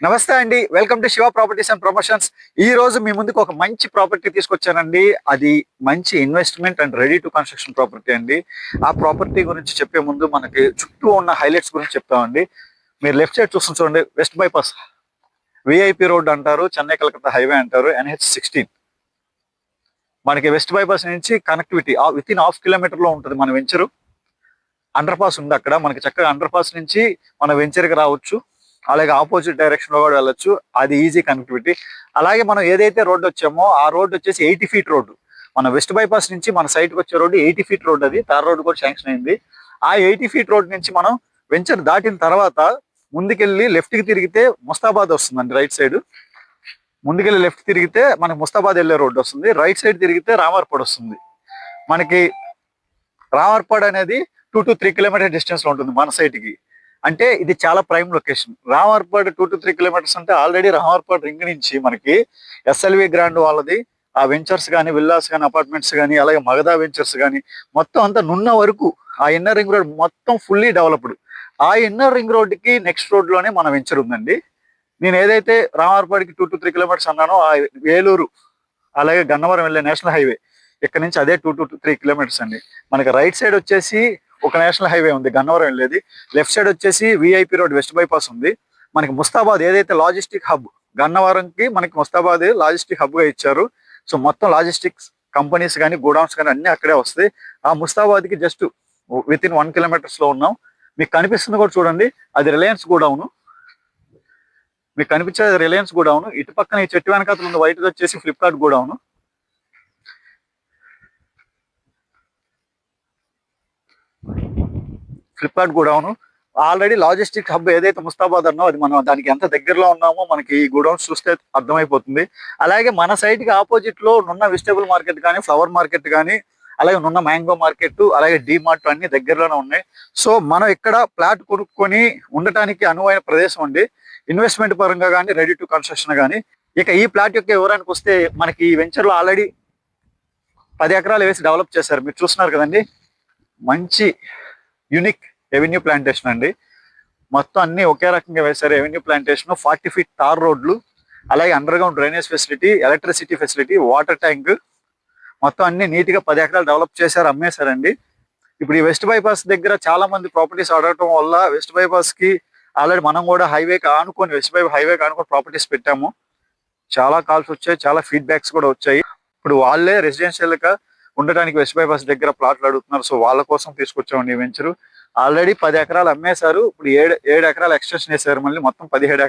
నమస్తే అండి. Welcome to Shiva properties and promotions. ఈ రోజు మీ ముందుకు ఒక మంచి ప్రాపర్టీ తీసుకొచ్చానండి. అది మంచి investment and ready to construction property అండి. ఆ ప్రాపర్టీ గురించి చెప్పే ముందు మనకి చుట్టూ ఉన్న హైలైట్స్ గురించి చెప్తామండి. మీరు లెఫ్ట్ సైడ్ చూస్తుంది చూడండి, వెస్ట్ బైపాస్ విఐపి రోడ్ అంటారు, చెన్నై కలకత్తా హైవే అంటారు, NH16. మనకి వెస్ట్ బైపాస్ నుంచి connectivity with in half kilometre లో ఉంటుంది మన వెంచరు. అండర్ పాస్ ఉంది అక్కడ, మనకి చక్కగా అండర్ పాస్ నుంచి మన వెంచర్కి రావచ్చు. అలాగే ఆపోజిట్ డైరెక్షన్ లో కూడా వెళ్ళొచ్చు, అది ఈజీ కనెక్టివిటీ. అలాగే మనం ఏదైతే రోడ్డు వచ్చామో ఆ రోడ్డు వచ్చేసి 80 ఫీట్ రోడ్డు. మన వెస్ట్ బైపాస్ నుంచి మన సైట్కి వచ్చే రోడ్డు 80 ఫీట్ రోడ్. అది తార్ రోడ్డు కూడా శాంక్షన్ అయింది. ఆ 80 ఫీట్ రోడ్ నుంచి మనం వెంచర్ దాటిన తర్వాత ముందుకెళ్ళి లెఫ్ట్ కి తిరిగితే ముస్తాబాద్ వస్తుందండి. రైట్ సైడ్ ముందుకెళ్ళి లెఫ్ట్ తిరిగితే మనకి ముస్తాబాద్ వెళ్ళే రోడ్డు వస్తుంది. రైట్ సైడ్ తిరిగితే రామర్పాడు వస్తుంది. మనకి రామర్పాడు అనేది 2 to 3 కిలోమీటర్ డిస్టెన్స్ లో ఉంటుంది మన సైట్ కి. అంటే ఇది చాలా prime location. Ramarpadu 2 to 3 kilometres అంటే ఆల్రెడీ రామర్పాడు రింగ్ నుంచి మనకి SLV గ్రాండ్ వాళ్ళది ఆ వెంచర్స్ కానీ, విల్లాస్ కానీ, అపార్ట్మెంట్స్ కానీ, అలాగే మగధా వెంచర్స్ కానీ మొత్తం అంతా నున్న వరకు ఆ ఇన్నర్ రింగ్ రోడ్ మొత్తం ఫుల్లీ డెవలప్డ్. ఆ ఇన్నర్ రింగ్ రోడ్ కి నెక్స్ట్ రోడ్ లోనే మన వెంచర్ ఉందండి. నేను ఏదైతే రామర్పాడికి 2 to 3 కిలోమీటర్స్ అన్నానో ఆ వేలూరు అలాగే గన్నవరం వెళ్ళే నేషనల్ హైవే ఇక్కడ నుంచి అదే 2 to 3 కిలోమీటర్స్ అండి. మనకి రైట్ సైడ్ వచ్చేసి ఒక నేషనల్ హైవే ఉంది గన్నవరం వెళ్ళేది. లెఫ్ట్ సైడ్ వచ్చేసి విఐపి రోడ్ వెస్ట్ బైపాస్ ఉంది. మనకి ముస్తాబాద్ ఏదైతే లాజిస్టిక్ హబ్, గన్నవరంకి మనకి ముస్తాబాద్ లాజిస్టిక్ హబ్ గా ఇచ్చారు. సో మొత్తం లాజిస్టిక్స్ కంపెనీస్ కానీ, గోడౌన్స్ కానీ అన్ని అక్కడే వస్తాయి. ఆ ముస్తాబాద్ కి జస్ట్ విత్ ఇన్ 1 కిలోమీటర్స్ లో ఉన్నాం. మీకు కనిపిస్తుంది కూడా చూడండి, అది రిలయన్స్ గోడౌన్. మీకు కనిపించేది రిలయన్స్ గోడౌన్. ఇటు పక్కన ఈ చెట్టు వెనకాతలు ఉంది వైట్ వచ్చేసి Flipkart godown. Flipkart godown already logistic hub ఏదైతే ముస్తాబాద్ అన్నో అది మనం దానికి ఎంత దగ్గరలో ఉన్నామో మనకి ఈ గోడౌన్స్ చూస్తే అర్థమైపోతుంది. అలాగే మన సైట్ కి ఆపోజిట్ లో నున్న వెజిటేబుల్ మార్కెట్ కానీ, ఫ్లవర్ మార్కెట్ కానీ, అలాగే నున్న మ్యాంగో మార్కెట్, అలాగే డి మార్ట్ అన్ని దగ్గరలోనే ఉన్నాయి. సో మనం ఇక్కడ ప్లాట్ కొనుక్కొని ఉండటానికి అనువైన ప్రదేశం అండి. ఇన్వెస్ట్మెంట్ పరంగా కానీ, రెడీ టు కన్స్ట్రక్షన్ కానీ. ఇక ఈ ప్లాట్ యొక్క వివరానికి వస్తే మనకి ఈ వెంచర్ లో ఆల్రెడీ 10 ఎకరాలు వేసి డెవలప్ చేశారు. మీరు చూస్తున్నారు కదండి, మంచి యూనిక్ ఎవెన్యూ ప్లాంటేషన్ అండి. మొత్తం అన్ని ఒకే రకంగా వేశారు. ఎవెన్యూ ప్లాంటేషన్ 40 ఫీట్ తార్ రోడ్లు, అలాగే under ground drainage facility, electricity facility, water tank, మొత్తం అన్ని నీట్ గా 10 ఎకరాలు డెవలప్ చేశారు, అమ్మేశారండి. ఇప్పుడు ఈ వెస్ట్ బైపాస్ దగ్గర చాలా మంది ప్రాపర్టీస్ అడగటం వల్ల వెస్ట్ బైపాస్ కి ఆల్రెడీ మనం కూడా హైవేకి ఆనుకొని వెస్ట్ బైపాస్ హైవేకి ఆనుకొని ప్రాపర్టీస్ పెట్టాము. చాలా కాల్స్ వచ్చాయి, చాలా ఫీడ్బ్యాక్స్ కూడా వచ్చాయి. ఇప్పుడు వాళ్ళే రెసిడెన్షియల్ గా ఉండడానికి వెస్ట్ బైపాస్ దగ్గర ప్లాట్లు అడుగుతున్నారు. సో వాళ్ళ కోసం తీసుకొచ్చామండి ఈ వెంచరు. ఆల్రెడీ 10 ఎకరాలు అమ్మేశారు. ఇప్పుడు 7 ఎకరాలు ఎక్స్టెన్షన్ చేశారు, మళ్ళీ మొత్తం 17